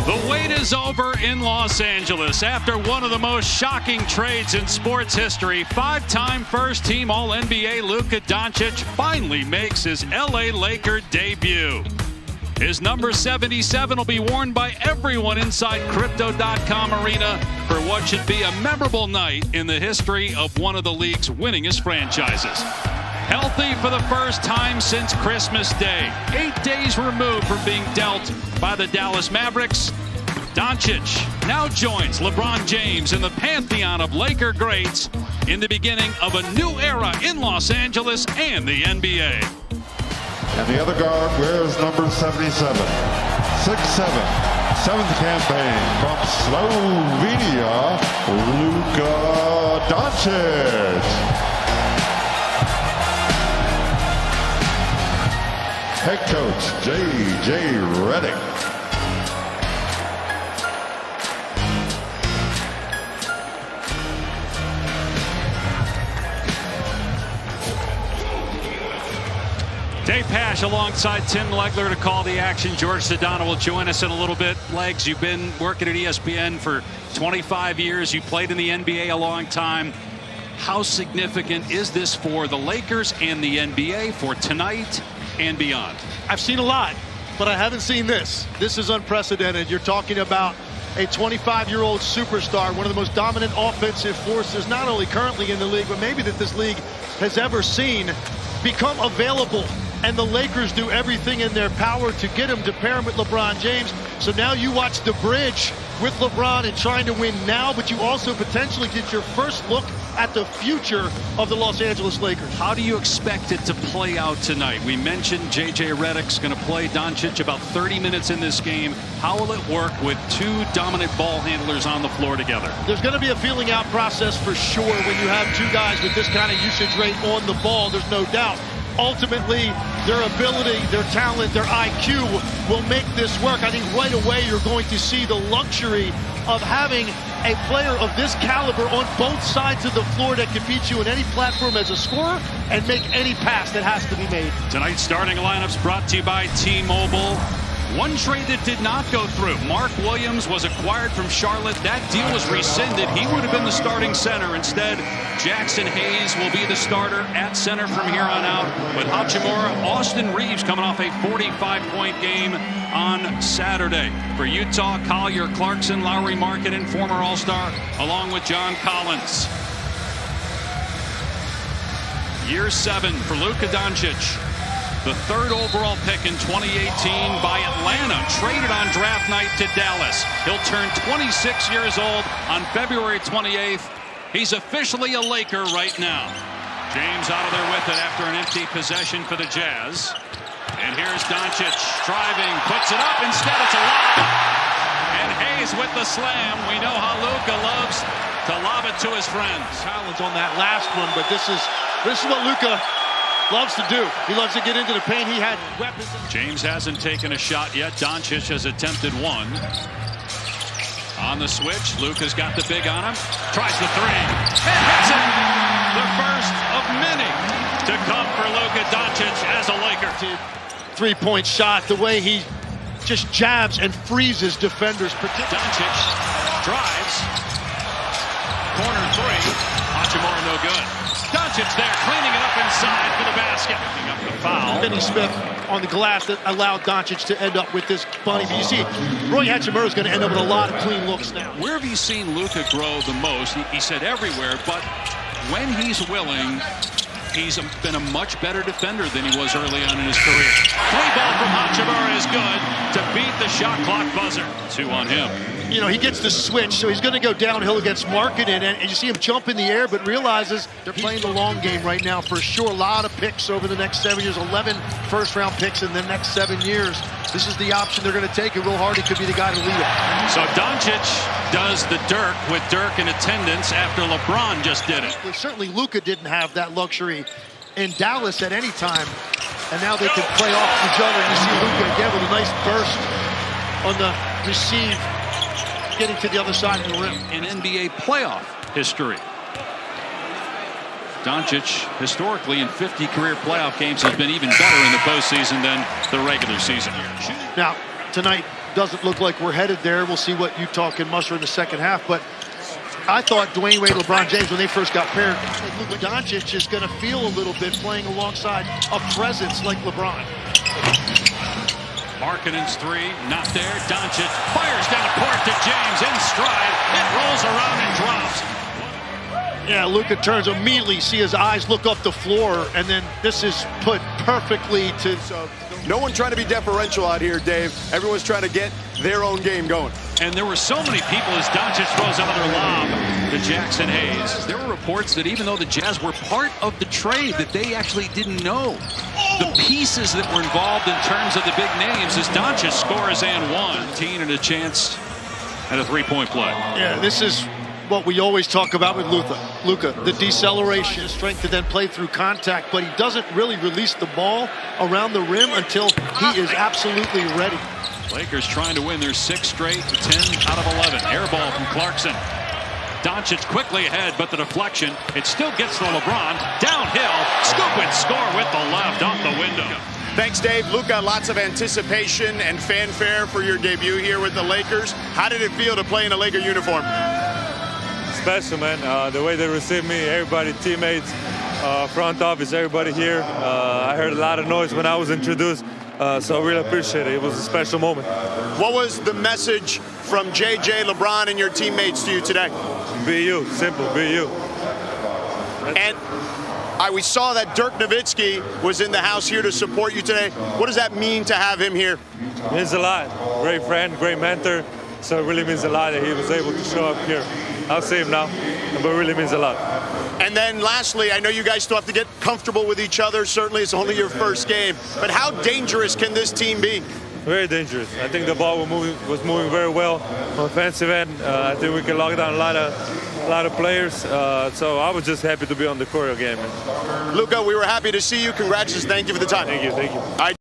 The wait is over in Los Angeles after one of the most shocking trades in sports history. Five-time first-team All-NBA Luka Dončić finally makes his LA Laker debut. His number 77 will be worn by everyone inside Crypto.com Arena for what should be a memorable night in the history of one of the league's winningest franchises. Healthy for the first time since Christmas Day. 8 days removed from being dealt by the Dallas Mavericks, Dončić now joins LeBron James in the pantheon of Laker greats in the beginning of a new era in Los Angeles and the NBA. And the other guard wears number 77. 6'7", seventh campaign from Slovenia, Luka Dončić. Head coach J.J. Redick. Dave Pasch alongside Tim Legler to call the action. George Sedano will join us in a little bit. Legs, you've been working at ESPN for 25 years. You played in the NBA a long time. How significant is this for the Lakers and the NBA for tonight and beyond? I've seen a lot, but I haven't seen this. This is unprecedented. You're talking about a 25-year-old superstar, one of the most dominant offensive forces, not only currently in the league, but maybe that this league has ever seen, become available. And the Lakers do everything in their power to get him, to pair him with LeBron James. So now you watch the bridge with LeBron and trying to win now, but you also potentially get your first look at the future of the Los Angeles Lakers. How do you expect it to play out tonight? We mentioned J.J. Redick's going to play Dončić about 30 minutes in this game. How will it work with two dominant ball handlers on the floor together? There's going to be a feeling out process for sure when you have two guys with this kind of usage rate on the ball. There's no doubt. Ultimately, their ability, their talent, their IQ will make this work. I think right away you're going to see the luxury of having a player of this caliber on both sides of the floor that can beat you in any platform as a scorer and make any pass that has to be made. Tonight's starting lineups brought to you by T-Mobile. One trade that did not go through. Mark Williams was acquired from Charlotte. That deal was rescinded. He would have been the starting center. Instead, Jackson Hayes will be the starter at center from here on out. With Hachimura, Austin Reaves coming off a 45-point game on Saturday. For Utah, Collier, Clarkson, Lauri Markkanen, former All-Star, along with John Collins. Year 7 for Luka Dončić. The third overall pick in 2018 by Atlanta, traded on draft night to Dallas. He'll turn 26 years old on February 28th. He's officially a Laker right now. James out of there with it after an empty possession for the Jazz. And here's Dončić driving, puts it up, instead it's a lob. And Hayes with the slam. We know how Luka loves to lob it to his friends. Challenge on that last one, but this is what Luka loves to do. He loves to get into the paint. He had weapons. James hasn't taken a shot yet. Dončić has attempted one. On the switch, Luka's got the big on him. Tries the three. And hits it! The first of many to come for Luka Dončić as a Laker. Three-point shot, the way he just jabs and freezes defenders. Dončić drives. Corner three. Hachimura no good. Dončić there, cleaning it up inside for the basket. Picking up the foul. Finney Smith on the glass that allowed Dončić to end up with this bunny. But you see, Roy Hachimura is going to end up with a lot of clean looks now. Where have you seen Luka grow the most? He said everywhere, but when he's willing, he's been a much better defender than he was early on in his career. Three ball from Hachimura is good to beat the shot clock buzzer. 2 on him. You know, he gets the switch, so he's going to go downhill against Markkanen, and you see him jump in the air, but realizes they're playing the long game right now for sure. A lot of picks over the next 7 years, 11 first-round picks in the next 7 years. This is the option they're going to take, and Will Hardy could be the guy to lead it. So Dončić does the Dirk with Dirk in attendance after LeBron just did it. Well, certainly Luka didn't have that luxury in Dallas at any time, and now they can play off each other. You see Luka again with a nice burst on the receive, getting to the other side of the rim. In NBA playoff history. Dončić, historically in 50 career playoff games, has been even better in the postseason than the regular season. Now, tonight doesn't look like we're headed there. We'll see what Utah can muster in the second half. But I thought Dwayne Wade, LeBron James, when they first got paired, Luka Dončić is going to feel a little bit playing alongside a presence like LeBron. Markkanen's three, not there. Dončić fires down the court to James in stride. It rolls around and drops. Yeah, Luka turns immediately, see his eyes look up the floor, and then this is put perfectly to... No one trying to be deferential out here, Dave. Everyone's trying to get their own game going. And there were so many people as Dončić throws another lob to Jackson Hayes. There were reports that even though the Jazz were part of the trade, that they actually didn't know the pieces that were involved in terms of the big names as Dončić scores and one. And a chance at a three-point play. Yeah, this is what we always talk about with Luka, the deceleration, strength to then play through contact, but he doesn't really release the ball around the rim until he is absolutely ready. Lakers trying to win their 6th straight, 10 out of 11. Air ball from Clarkson. Dončić quickly ahead, but the deflection, it still gets to LeBron. Downhill, scoop and score with the left off the window. Thanks, Dave. Luka, lots of anticipation and fanfare for your debut here with the Lakers. How did it feel to play in a Laker uniform? Special, man. The way they received me, everybody, teammates, front office, everybody here. I heard a lot of noise when I was introduced, so I really appreciate it. It was a special moment. What was the message from JJ, LeBron, and your teammates to you today? Be you. Simple. Be you. And we saw that Dirk Nowitzki was in the house here to support you today. What does that mean to have him here? It means a lot. Great friend, great mentor. So it really means a lot that he was able to show up here. I'll see him now, but it really means a lot. And then lastly, I know you guys still have to get comfortable with each other. Certainly it's only your first game. But how dangerous can this team be? Very dangerous. I think the ball was moving very well on offensive end. I think we can lock down a lot of players. So I was just happy to be on the court again. Luka, we were happy to see you. Congratulations. Thank you for the time. Thank you.